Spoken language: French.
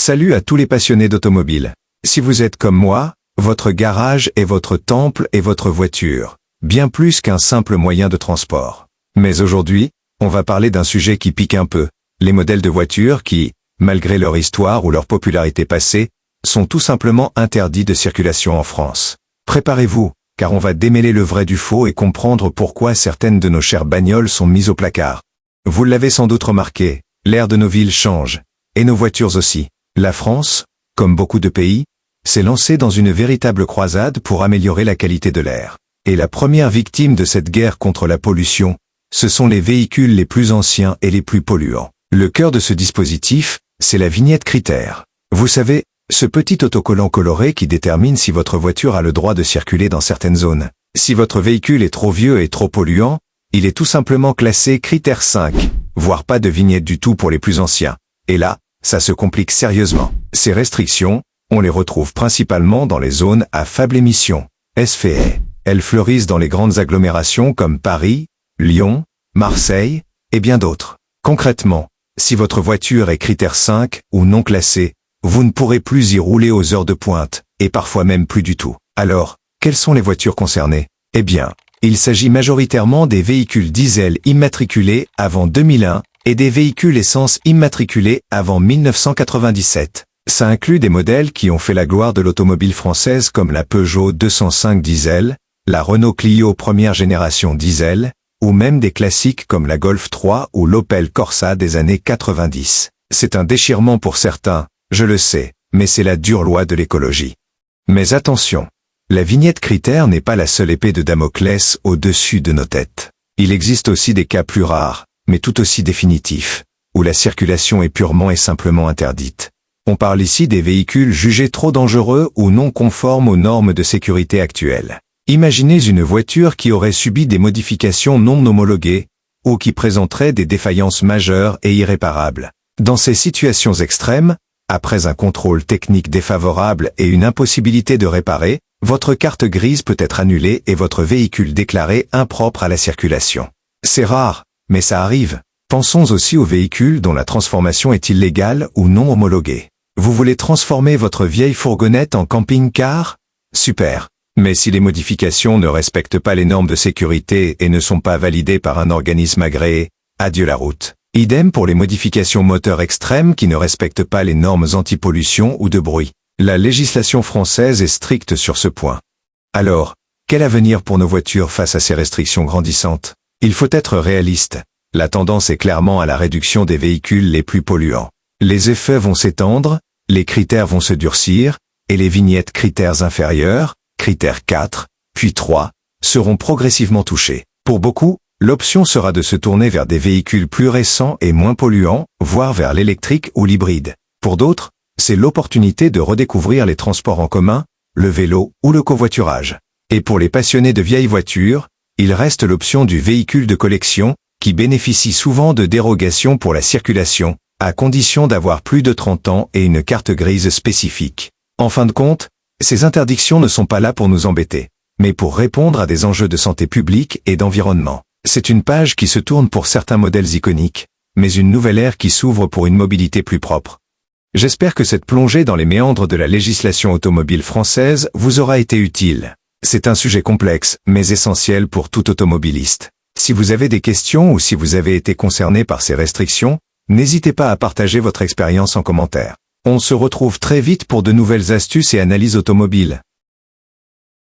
Salut à tous les passionnés d'automobile. Si vous êtes comme moi, votre garage est votre temple et votre voiture, bien plus qu'un simple moyen de transport. Mais aujourd'hui, on va parler d'un sujet qui pique un peu, les modèles de voitures qui, malgré leur histoire ou leur popularité passée, sont tout simplement interdits de circulation en France. Préparez-vous, car on va démêler le vrai du faux et comprendre pourquoi certaines de nos chères bagnoles sont mises au placard. Vous l'avez sans doute remarqué, l'air de nos villes change, et nos voitures aussi. La France, comme beaucoup de pays, s'est lancée dans une véritable croisade pour améliorer la qualité de l'air. Et la première victime de cette guerre contre la pollution, ce sont les véhicules les plus anciens et les plus polluants. Le cœur de ce dispositif, c'est la vignette critère. Vous savez, ce petit autocollant coloré qui détermine si votre voiture a le droit de circuler dans certaines zones. Si votre véhicule est trop vieux et trop polluant, il est tout simplement classé critère 5, voire pas de vignette du tout pour les plus anciens. Et là, ça se complique sérieusement. Ces restrictions, on les retrouve principalement dans les zones à faible émission, SFE. Elles fleurissent dans les grandes agglomérations comme Paris, Lyon, Marseille, et bien d'autres. Concrètement, si votre voiture est critère 5 ou non classée, vous ne pourrez plus y rouler aux heures de pointe, et parfois même plus du tout. Alors, quelles sont les voitures concernées? Eh bien, il s'agit majoritairement des véhicules diesel immatriculés avant 2001, et des véhicules essence immatriculés avant 1997. Ça inclut des modèles qui ont fait la gloire de l'automobile française comme la Peugeot 205 diesel, la Renault Clio première génération diesel, ou même des classiques comme la Golf 3 ou l'Opel Corsa des années 90. C'est un déchirement pour certains, je le sais, mais c'est la dure loi de l'écologie. Mais attention, la vignette critère n'est pas la seule épée de Damoclès au-dessus de nos têtes. Il existe aussi des cas plus rares, mais tout aussi définitif, où la circulation est purement et simplement interdite. On parle ici des véhicules jugés trop dangereux ou non conformes aux normes de sécurité actuelles. Imaginez une voiture qui aurait subi des modifications non homologuées, ou qui présenterait des défaillances majeures et irréparables. Dans ces situations extrêmes, après un contrôle technique défavorable et une impossibilité de réparer, votre carte grise peut être annulée et votre véhicule déclaré impropre à la circulation. C'est rare, mais ça arrive. Pensons aussi aux véhicules dont la transformation est illégale ou non homologuée. Vous voulez transformer votre vieille fourgonnette en camping-car? Super. Mais si les modifications ne respectent pas les normes de sécurité et ne sont pas validées par un organisme agréé, adieu la route. Idem pour les modifications moteurs extrêmes qui ne respectent pas les normes anti-pollution ou de bruit. La législation française est stricte sur ce point. Alors, quel avenir pour nos voitures face à ces restrictions grandissantes? Il faut être réaliste. La tendance est clairement à la réduction des véhicules les plus polluants. Les effets vont s'étendre, les critères vont se durcir, et les vignettes critères inférieurs, critères 4, puis 3, seront progressivement touchées. Pour beaucoup, l'option sera de se tourner vers des véhicules plus récents et moins polluants, voire vers l'électrique ou l'hybride. Pour d'autres, c'est l'opportunité de redécouvrir les transports en commun, le vélo ou le covoiturage. Et pour les passionnés de vieilles voitures, il reste l'option du véhicule de collection, qui bénéficie souvent de dérogations pour la circulation, à condition d'avoir plus de 30 ans et une carte grise spécifique. En fin de compte, ces interdictions ne sont pas là pour nous embêter, mais pour répondre à des enjeux de santé publique et d'environnement. C'est une page qui se tourne pour certains modèles iconiques, mais une nouvelle ère qui s'ouvre pour une mobilité plus propre. J'espère que cette plongée dans les méandres de la législation automobile française vous aura été utile. C'est un sujet complexe, mais essentiel pour tout automobiliste. Si vous avez des questions ou si vous avez été concerné par ces restrictions, n'hésitez pas à partager votre expérience en commentaire. On se retrouve très vite pour de nouvelles astuces et analyses automobiles.